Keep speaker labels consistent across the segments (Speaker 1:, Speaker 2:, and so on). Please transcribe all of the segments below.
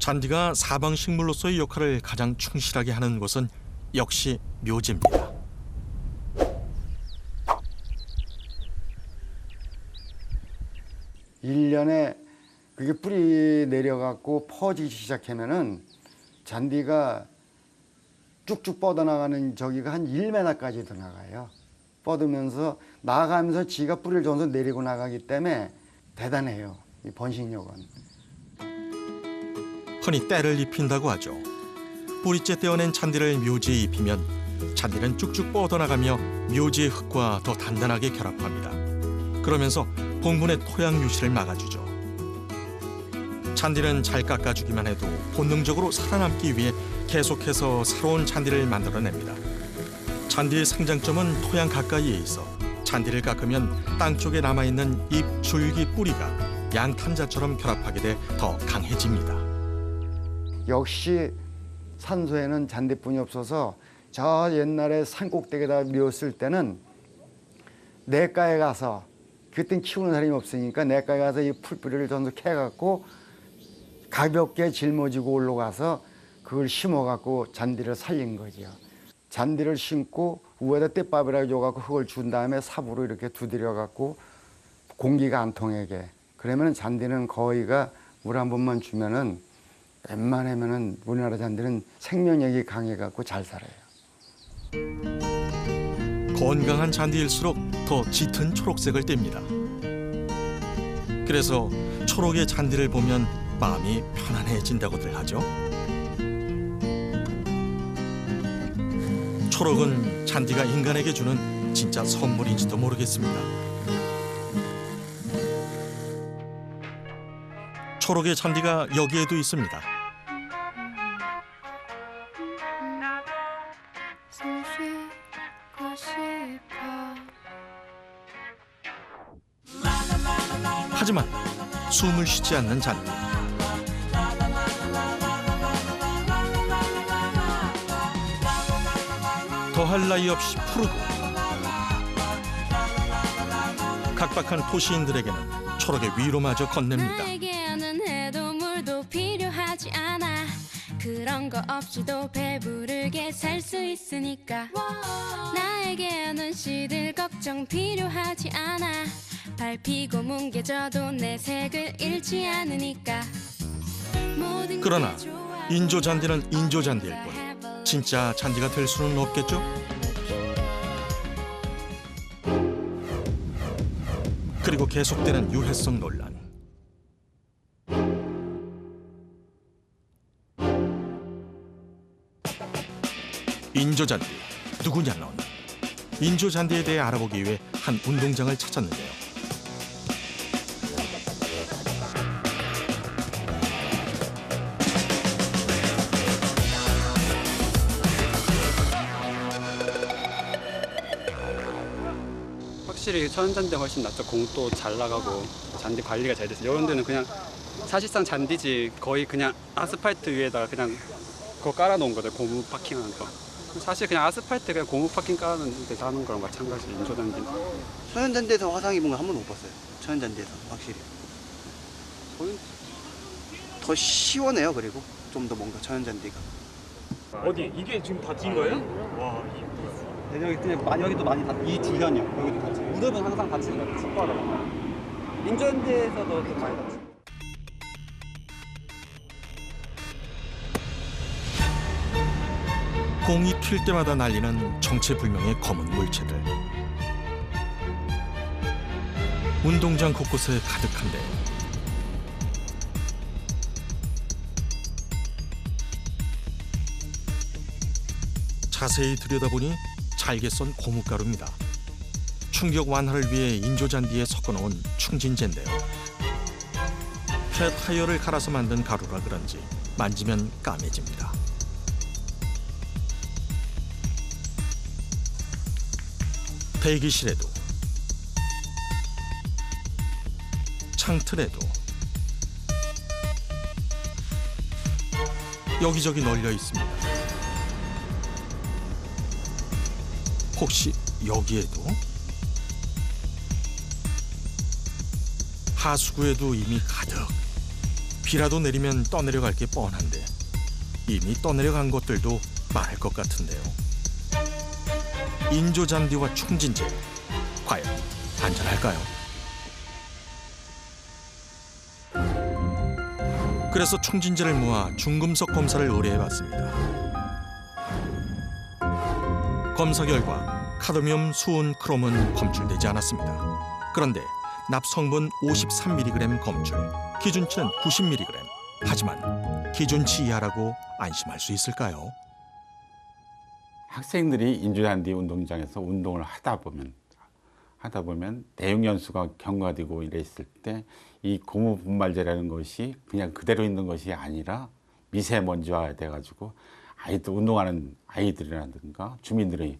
Speaker 1: 잔디가 사방식물로서의 역할을 가장 충실하게 하는 곳은 역시 묘지입니다.
Speaker 2: 일년에 그게 뿌리 내려갖고 퍼지기 시작하면은 잔디가 쭉쭉 뻗어나가는 저기가 한 1m까지도 나가요. 뻗으면서 나가면서 지가 뿌리를 전서 내리고 나가기 때문에 대단해요. 이 번식력은.
Speaker 1: 흔히 때를 입힌다고 하죠. 뿌리째 떼어낸 잔디를 묘지에 입히면 잔디는 쭉쭉 뻗어나가며 묘지의 흙과 더 단단하게 결합합니다. 그러면서 봉분의 토양 유실을 막아주죠. 잔디는 잘 깎아주기만 해도 본능적으로 살아남기 위해 계속해서 새로운 잔디를 만들어냅니다. 잔디의 생장점은 토양 가까이에 있어 잔디를 깎으면 땅 쪽에 남아있는 잎, 줄기, 뿌리가 양탄자처럼 결합하게 돼 더 강해집니다.
Speaker 2: 역시 산소에는 잔디뿐이 없어서 저 옛날에 산꼭대기에다 묘었을 때는 내과에 가서 그땐 키우는 사람이 없으니까 내과에 가서 이 풀뿌리를 전속해갖고 가볍게 짊어지고 올라가서 그걸 심어갖고 잔디를 살린 거죠. 잔디를 심고 위에다 떼밥이라 줘갖고 흙을 준 다음에 삽으로 이렇게 두드려갖고 공기가 안 통하게. 그러면 잔디는 거의가 물 한 번만 주면은 웬만하면은 우리나라 잔디는 생명력이 강해갖고 잘 살아요.
Speaker 1: 건강한 잔디일수록 더 짙은 초록색을 띱니다. 그래서 초록의 잔디를 보면 마음이 편안해진다고들 하죠. 초록은 잔디가 인간에게 주는 진짜 선물인지도 모르겠습니다. 초록의 잔디가 여기에도 있습니다. 하지만 숨을 쉬지 않는 잔디. 더할 나위 없이 푸르고 각박한 도시인들에게는 초록의 위로마저 건넵니다.
Speaker 3: 나에게는 해도 물도 필요하지 않아. 그런 거 없이도 배부르게 살 수 있으니까. 나에게는 시들 걱정 필요하지 않아. 밟히고 뭉개져도 내 색을 잃지 않으니까.
Speaker 1: 그러나 인조잔디는 인조잔디일 뿐 진짜 잔디가 될 수는 없겠죠? 그리고 계속되는 유해성 논란. 인조잔디, 누구냐 넌? 인조잔디에 대해 알아보기 위해 한 운동장을 찾았는데요.
Speaker 4: 확실히 천연잔디가 훨씬 낫죠. 공도 잘 나가고 잔디 관리가 잘 돼서. 이런 데는 그냥 사실상 잔디지 거의 그냥 아스팔트 위에다가 그냥 그거 깔아놓은 거죠. 고무 파킹하는 거. 사실 그냥 아스팔트 그냥 고무 파킹 깔아놓은 데서 하는 거랑 마찬가지. 인조잔디는.
Speaker 5: 천연잔디에서 화상 입은 거 한 번도 못 봤어요. 천연잔디에서 확실히. 더 시원해요. 그리고 좀 더 뭔가 천연잔디가.
Speaker 6: 어디? 이게 지금 다 딘 거예요? 와,
Speaker 5: 여기도 많이 다, 이 주변이요. 여기도 같이. 무릎은 항상 다치는 거 같아요. 습관으로. 인조잔디에서도 좀 많이 다치고.
Speaker 1: 공이 튈 때마다 날리는 정체불명의 검은 물체들. 운동장 곳곳에 가득한데 자세히 들여다보니 잘게 썬 고무가루입니다. 충격 완화를 위해 인조잔디에 섞어놓은 충진제인데요. 폐 타이어를 갈아서 만든 가루라 그런지 만지면 까매집니다. 대기실에도 창틀에도 여기저기 널려 있습니다. 혹시 여기에도? 하수구에도 이미 가득 비라도 내리면 떠내려갈 게 뻔한데 이미 떠내려간 것들도 많을 것 같은데요. 인조잔디와 충진제, 과연 안전할까요? 그래서 충진제를 모아 중금속 검사를 의뢰해봤습니다. 검사 결과 카드뮴, 수은, 크롬은 검출되지 않았습니다. 그런데 납성분 53mg 검출, 기준치는 90mg. 하지만 기준치 이하라고 안심할 수 있을까요?
Speaker 7: 학생들이 인조잔디 운동장에서 운동을 하다 보면 대용 연수가 경과되고 이랬을 때 이 고무 분말제라는 것이 그냥 그대로 있는 것이 아니라 미세먼지화가 돼가지고 운동하는 아이들이라든가 주민들이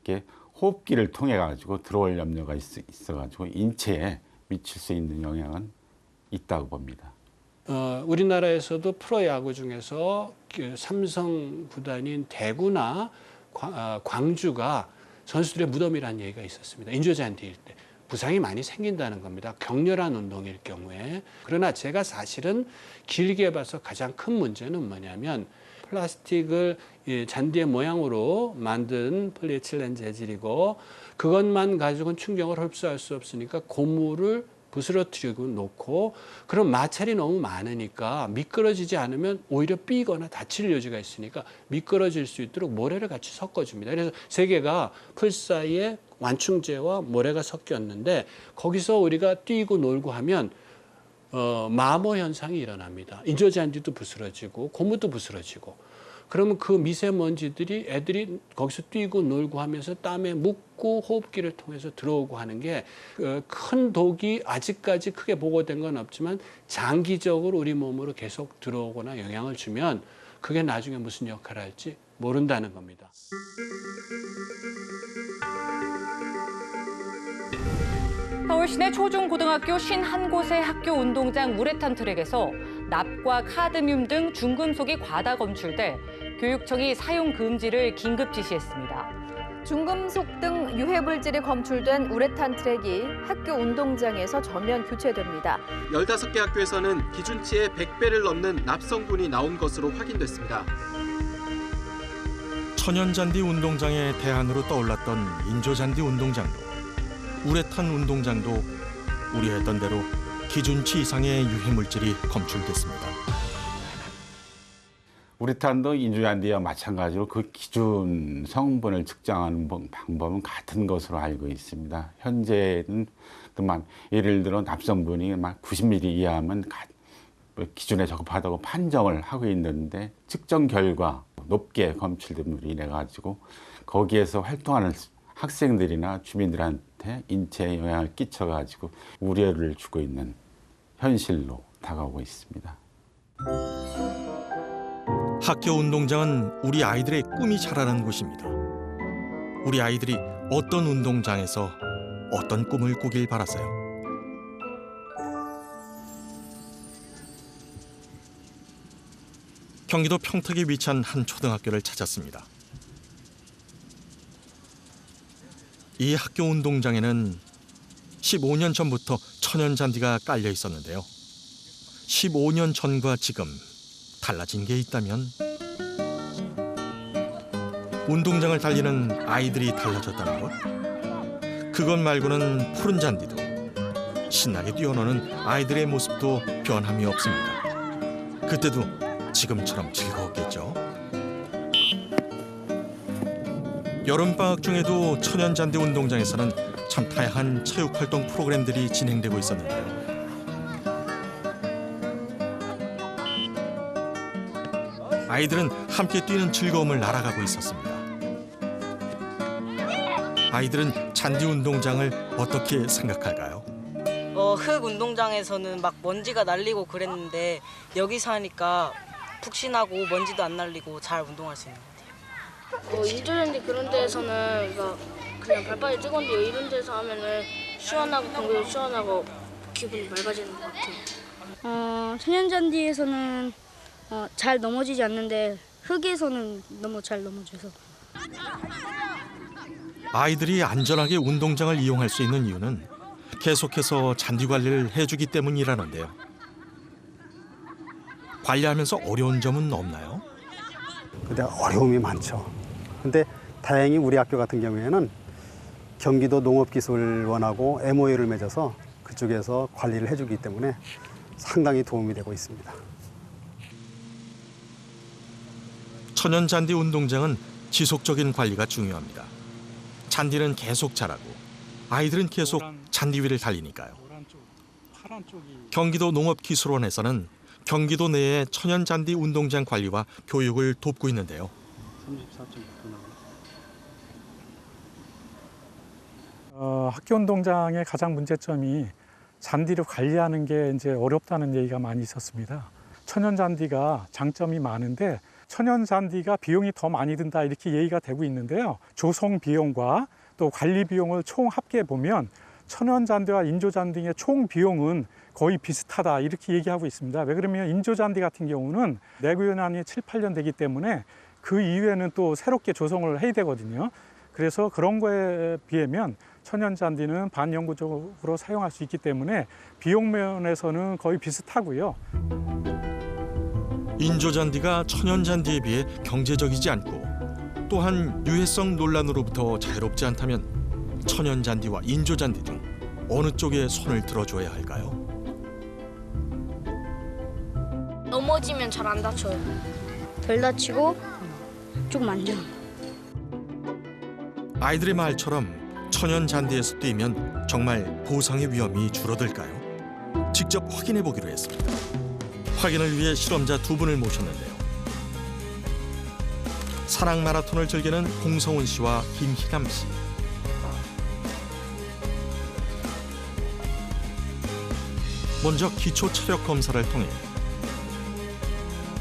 Speaker 7: 이렇게 호흡기를 통해 가지고 들어올 염려가 있어가지고 인체에 미칠 수 있는 영향은 있다고 봅니다.
Speaker 8: 우리나라에서도 프로야구 중에서 삼성 구단인 대구나 광주가 선수들의 무덤이라는 얘기가 있었습니다. 인조잔디일 때 부상이 많이 생긴다는 겁니다. 격렬한 운동일 경우에. 그러나 제가 사실은 길게 봐서 가장 큰 문제는 뭐냐면 플라스틱을 잔디의 모양으로 만든 폴리에틸렌 재질이고 그것만 가지고는 충격을 흡수할 수 없으니까 고무를 부스러뜨리고 놓고 그럼 마찰이 너무 많으니까 미끄러지지 않으면 오히려 삐거나 다칠 여지가 있으니까 미끄러질 수 있도록 모래를 같이 섞어줍니다. 그래서 세 개가 풀 사이에 완충제와 모래가 섞였는데 거기서 우리가 뛰고 놀고 하면 마모 현상이 일어납니다. 인조잔디도 부스러지고 고무도 부스러지고 그러면 그 미세먼지들이 애들이 거기서 뛰고 놀고 하면서 땀에 묻고 호흡기를 통해서 들어오고 하는 게 큰 독이 아직까지 크게 보고된 건 없지만 장기적으로 우리 몸으로 계속 들어오거나 영향을 주면 그게 나중에 무슨 역할을 할지 모른다는 겁니다.
Speaker 9: 서울 시내 초중고등학교 51곳의 학교 운동장 우레탄 트랙에서 납과 카드뮴 등 중금속이 과다 검출돼 교육청이 사용 금지를 긴급 지시했습니다.
Speaker 10: 중금속 등 유해물질이 검출된 우레탄 트랙이 학교 운동장에서 전면 교체됩니다.
Speaker 11: 15개 학교에서는 기준치의 100배를 넘는 납성분이 나온 것으로 확인됐습니다.
Speaker 1: 천연잔디 운동장의 대안으로 떠올랐던 인조잔디 운동장도 우레탄 운동장도 우려했던 대로 기준치 이상의 유해물질이 검출됐습니다.
Speaker 7: 우레탄도 인조잔디와 마찬가지로 그 기준 성분을 측정하는 방법은 같은 것으로 알고 있습니다. 현재는 그만 예를 들어 납성분이 막 90mg 이하면 기준에 적합하다고 판정을 하고 있는데 측정 결과 높게 검출됨으로 인해 가지고 거기에서 활동하는 학생들이나 주민들한테 인체에 영향을 끼쳐 가지고 우려를 주고 있는 현실로 다가오고 있습니다.
Speaker 1: 학교 운동장은 우리 아이들의 꿈이 자라는 곳입니다. 우리 아이들이 어떤 운동장에서 어떤 꿈을 꾸길 바라세요. 경기도 평택에 위치한 한 초등학교를 찾았습니다. 이 학교 운동장에는 15년 전부터 천연잔디가 깔려 있었는데요. 15년 전과 지금 달라진 게 있다면 운동장을 달리는 아이들이 달라졌다는 것? 그것 말고는 푸른 잔디도 신나게 뛰어노는 아이들의 모습도 변함이 없습니다. 그때도 지금처럼 즐거웠겠죠. 여름방학 중에도 천연잔디 운동장에서는 참 다양한 체육활동 프로그램들이 진행되고 있었는데요. 아이들은 함께 뛰는 즐거움을 알아가고 있었습니다. 아이들은 잔디 운동장을 어떻게 생각할까요?
Speaker 12: 흙 운동장에서는 막 먼지가 날리고 그랬는데 여기서 하니까 푹신하고 먼지도 안 날리고 잘 운동할 수 있는 것 같아요.
Speaker 13: 인조잔디 그런 데에서는 그냥 발바닥이 뜨거운데 이런 데서 하면은 시원하고 공기도 시원하고 기분이 맑아지는 것 같아요.
Speaker 14: 천연잔디에서는 잘 넘어지지 않는데 흙에서는 너무 잘 넘어져서.
Speaker 1: 아이들이 안전하게 운동장을 이용할 수 있는 이유는 계속해서 잔디 관리를 해주기 때문이라는데요. 관리하면서 어려운 점은 없나요?
Speaker 15: 근데 어려움이 많죠. 근데 다행히 우리 학교 같은 경우에는 경기도 농업기술원하고 MOU를 맺어서 그쪽에서 관리를 해주기 때문에 상당히 도움이 되고 있습니다.
Speaker 1: 천연잔디 운동장은 지속적인 관리가 중요합니다. 잔디는 계속 자라고 아이들은 계속 잔디 위를 달리니까요. 경기도 농업기술원에서는 경기도 내의 천연잔디 운동장 관리와 교육을 돕고 있는데요.
Speaker 16: 34.6도 학교 운동장의 가장 문제점이 잔디를 관리하는 게 이제 어렵다는 얘기가 많이 있었습니다. 천연잔디가 장점이 많은데 천연잔디가 비용이 더 많이 든다 이렇게 얘기가 되고 있는데요. 조성 비용과 또 관리 비용을 총 합계해 보면 천연잔디와 인조잔디의 총 비용은 거의 비슷하다 이렇게 얘기하고 있습니다. 왜 그러면 인조잔디 같은 경우는 내구연한이 7, 8년 되기 때문에 그 이후에는 또 새롭게 조성을 해야 되거든요. 그래서 그런 거에 비하면 천연잔디는 반영구적으로 사용할 수 있기 때문에 비용 면에서는 거의 비슷하고요.
Speaker 1: 인조잔디가 천연잔디에 비해 경제적이지 않고 또한 유해성 논란으로부터 자유롭지 않다면 천연잔디와 인조잔디 등 어느 쪽에 손을 들어줘야 할까요?
Speaker 13: 넘어지면 잘 안 다쳐요.
Speaker 14: 덜 다치고 좀 안전.
Speaker 1: 아이들의 말처럼 천연잔디에서 뛰면 정말 부상의 위험이 줄어들까요? 직접 확인해 보기로 했습니다. 확인을 위해 실험자 2분을 모셨는데요. 산악 마라톤을 즐기는 홍성훈 씨와 김희남 씨. 먼저 기초 체력 검사를 통해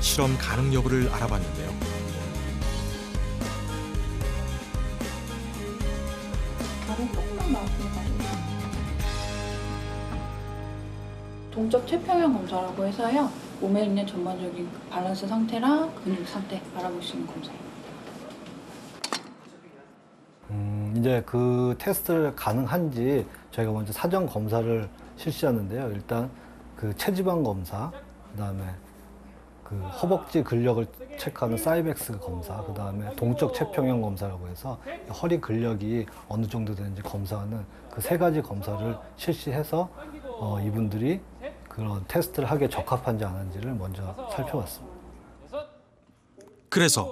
Speaker 1: 실험 가능 여부를 알아봤는데요.
Speaker 17: 동적 체평형 검사라고 해서요. 몸에 있는 전반적인 밸런스 상태랑 근육 상태 알아볼 수 있는 검사입니다.
Speaker 18: 이제 그 테스트를 가능한지 저희가 먼저 사전 검사를 실시하는데요. 일단 그 체지방 검사, 그다음에 그 허벅지 근력을 체크하는 사이벡스 검사, 그다음에 동적 체평형 검사라고 해서 허리 근력이 어느 정도 되는지 검사하는 그 3가지 검사를 실시해서 이분들이 그런 테스트를 하기에 적합한지 안 한지를 먼저 살펴봤습니다.
Speaker 1: 그래서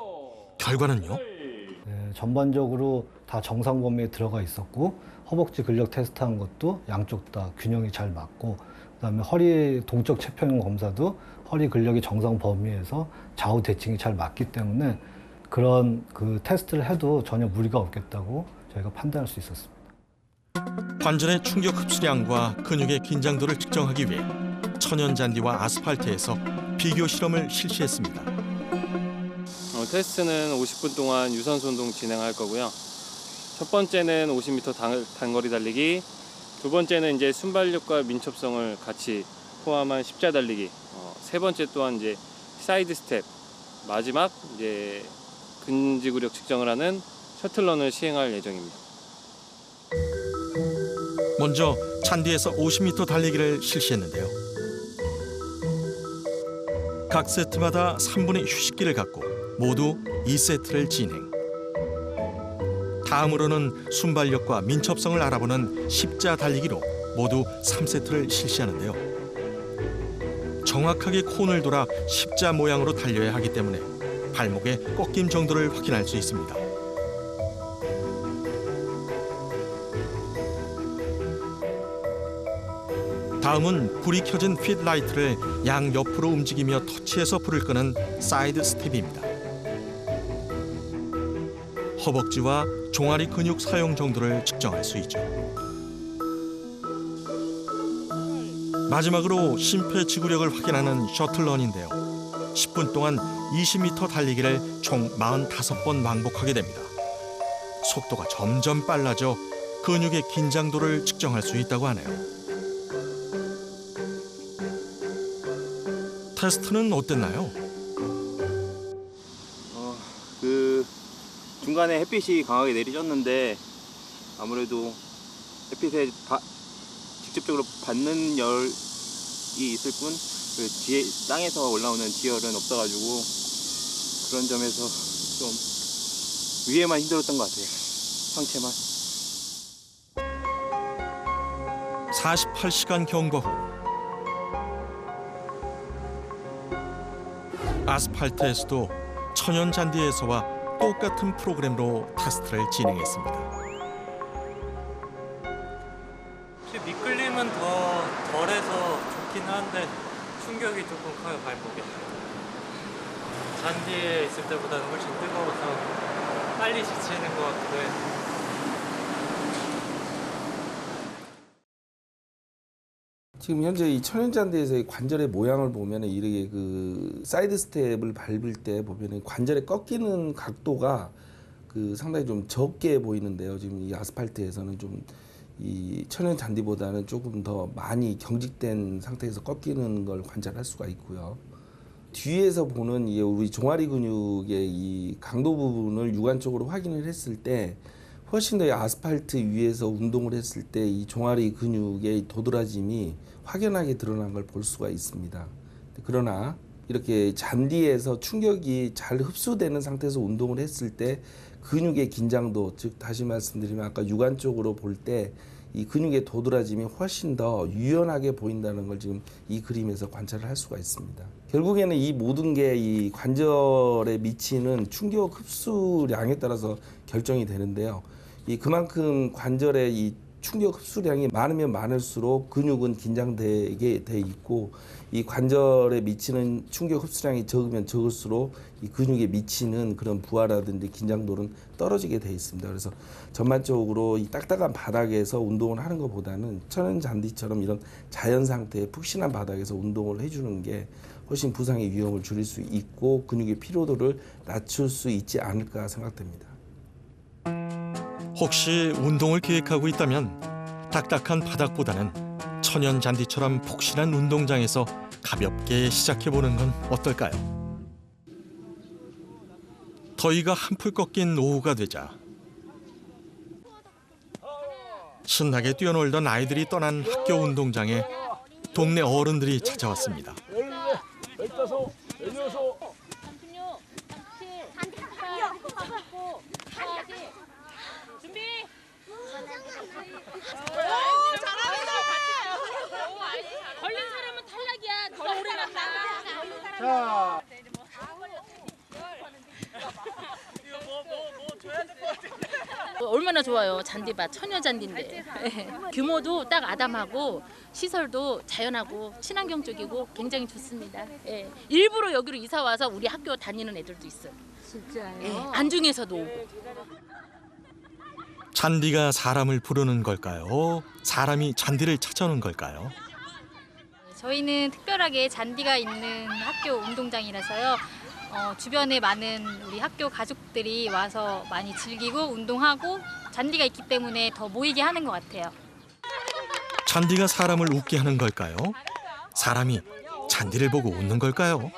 Speaker 1: 결과는요?
Speaker 18: 네, 전반적으로 다 정상 범위에 들어가 있었고 허벅지 근력 테스트한 것도 양쪽 다 균형이 잘 맞고 그다음에 허리 동적 체평형 검사도 허리 근력이 정상 범위에서 좌우 대칭이 잘 맞기 때문에 그런 그 테스트를 해도 전혀 무리가 없겠다고 저희가 판단할 수 있었습니다.
Speaker 1: 관절의 충격 흡수량과 근육의 긴장도를 측정하기 위해 천연잔디와 아스팔트에서 비교 실험을 실시했습니다.
Speaker 19: 테스트는 50분 동안 유산소 운동 진행할 거고요. 첫 번째는 50m 단거리 달리기, 두 번째는 이제 순발력과 민첩성을 같이 포함한 십자 달리기, 세 번째 또한 이제 사이드 스텝, 마지막 이제 근지구력 측정을 하는 셔틀런을 시행할 예정입니다.
Speaker 1: 먼저 잔디에서 50m 달리기를 실시했는데요. 각 세트마다 3분의 휴식기를 갖고 모두 2세트를 진행. 다음으로는 순발력과 민첩성을 알아보는 십자 달리기로 모두 3세트를 실시하는데요. 정확하게 콘을 돌아 십자 모양으로 달려야 하기 때문에 발목의 꺾임 정도를 확인할 수 있습니다. 다음은 불이 켜진 핏라이트를 양옆으로 움직이며 터치해서 불을 끄는 사이드 스텝입니다. 허벅지와 종아리 근육 사용 정도를 측정할 수 있죠. 마지막으로 심폐지구력을 확인하는 셔틀런인데요. 10분 동안 20m 달리기를 총 45번 왕복하게 됩니다. 속도가 점점 빨라져 근육의 긴장도를 측정할 수 있다고 하네요. 테스트는 어땠나요?
Speaker 20: 중간에 햇빛이 강하게 내리쬐는데 아무래도 햇빛에 직접적으로 받는 열이 있을 뿐 그 뒤에 땅에서 올라오는 지열은 없어가지고 그런 점에서 좀 위에만 힘들었던 것 같아요. 상체만.
Speaker 1: 48시간 경과 후 아스팔트에서도 천연 잔디에서와 똑같은 프로그램으로 테스트를 진행했습니다.
Speaker 21: 미끌림은 더 덜해서 좋긴 한데 충격이 조금 커요, 발목에. 잔디에 있을 때보다는 훨씬 뜨거워서 빨리 지치는 것 같기도 해요.
Speaker 22: 지금 현재 이 천연잔디에서의 관절의 모양을 보면은 이렇게 그 사이드 스텝을 밟을 때 보면은 관절에 꺾이는 각도가 그 상당히 좀 적게 보이는데요. 지금 이 아스팔트에서는 좀 이 천연잔디보다는 조금 더 많이 경직된 상태에서 꺾이는 걸 관찰할 수가 있고요. 뒤에서 보는 이 우리 종아리 근육의 이 강도 부분을 육안적으로 확인을 했을 때 훨씬 더 이 아스팔트 위에서 운동을 했을 때 이 종아리 근육의 도드라짐이 확연하게 드러난 걸 볼 수가 있습니다. 그러나 이렇게 잔디에서 충격이 잘 흡수되는 상태에서 운동을 했을 때 근육의 긴장도, 즉 다시 말씀드리면 아까 육안적으로 볼 때 이 근육의 도드라짐이 훨씬 더 유연하게 보인다는 걸 지금 이 그림에서 관찰을 할 수가 있습니다. 결국에는 이 모든 게 이 관절에 미치는 충격 흡수량에 따라서 결정이 되는데요. 이 그만큼 관절의 이 충격 흡수량이 많으면 많을수록 근육은 긴장되게 돼 있고, 이 관절에 미치는 충격 흡수량이 적으면 적을수록 이 근육에 미치는 그런 부하라든지 긴장도는 떨어지게 돼 있습니다. 그래서 전반적으로 이 딱딱한 바닥에서 운동을 하는 것보다는 천연잔디처럼 이런 자연 상태의 푹신한 바닥에서 운동을 해주는 게 훨씬 부상의 위험을 줄일 수 있고 근육의 피로도를 낮출 수 있지 않을까 생각됩니다.
Speaker 1: 혹시 운동을 계획하고 있다면 딱딱한 바닥보다는 천연 잔디처럼 폭신한 운동장에서 가볍게 시작해보는 건 어떨까요? 더위가 한풀 꺾인 오후가 되자 신나게 뛰어놀던 아이들이 떠난 학교 운동장에 동네 어른들이 찾아왔습니다.
Speaker 6: 15, 16.
Speaker 23: 준비.
Speaker 13: 오, 잘한다.
Speaker 23: 걸린 사람은 탈락이야. 더 오래 간다.
Speaker 13: 자.
Speaker 23: 얼마나 좋아요. 잔디밭 천연 잔디인데. 규모도 딱 아담하고 시설도 자연하고 친환경 쪽이고 굉장히 좋습니다. 예. 일부러 여기로 이사 와서 우리 학교 다니는 애들도 있어요.
Speaker 10: 진짜요?
Speaker 23: 예. 안중에서도 오고.
Speaker 1: 잔디가 사람을 부르는 걸까요? 사람이 잔디를 찾아오는 걸까요?
Speaker 24: 저희는 특별하게 잔디가 있는 학교 운동장이라서요. 주변에 많은 우리 학교 가족들이 와서 많이 즐기고 운동하고 잔디가 있기 때문에 더 모이게 하는 것 같아요.
Speaker 1: 잔디가 사람을 웃게 하는 걸까요? 사람이 잔디를 보고 웃는 걸까요?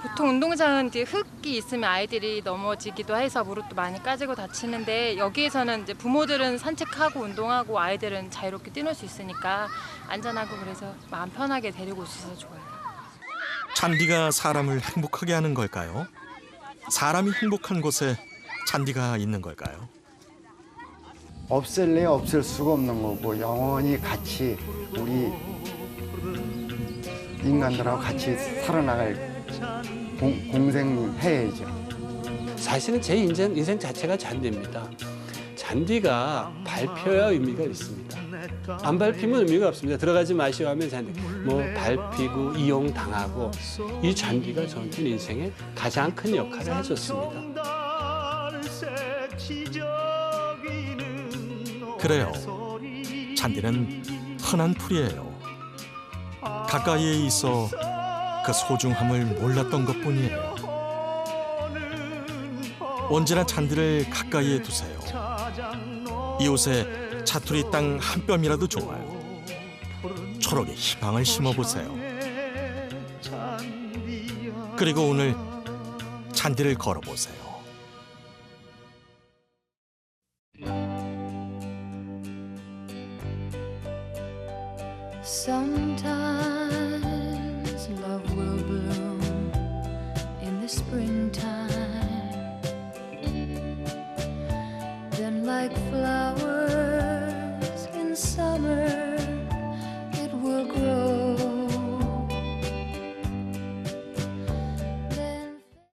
Speaker 25: 보통 운동장은 이제 흙이 있으면 아이들이 넘어지기도 해서 무릎도 많이 까지고 다치는데, 여기에서는 이제 부모들은 산책하고 운동하고 아이들은 자유롭게 뛰놀 수 있으니까 안전하고 그래서 마음 편하게 데리고 올 수 있어서 좋아요.
Speaker 1: 잔디가 사람을 행복하게 하는 걸까요? 사람이 행복한 곳에 잔디가 있는 걸까요?
Speaker 2: 없앨래야 없앨 수가 없는 거고 영원히 같이 우리 인간들하고 같이 살아나갈 공생해야죠.
Speaker 8: 사실은 제 인생 자체가 잔디입니다. 잔디가 밟혀야 의미가 있습니다. 안 밟히면 의미가 없습니다. 들어가지 마시오 하면 잔디 뭐 밟히고 이용당하고, 이 잔디가 저한테는 인생에 가장 큰 역할을 해줬습니다.
Speaker 1: 그래요. 잔디는 흔한 풀이에요. 가까이에 있어 그 소중함을 몰랐던 것뿐이에요. 언제나 잔디를 가까이에 두세요. 이웃에 자투리 땅 한 뼘이라도 좋아요. 초록의 희망을 심어보세요. 그리고 오늘 잔디를 걸어보세요.
Speaker 3: Sometimes like flowers.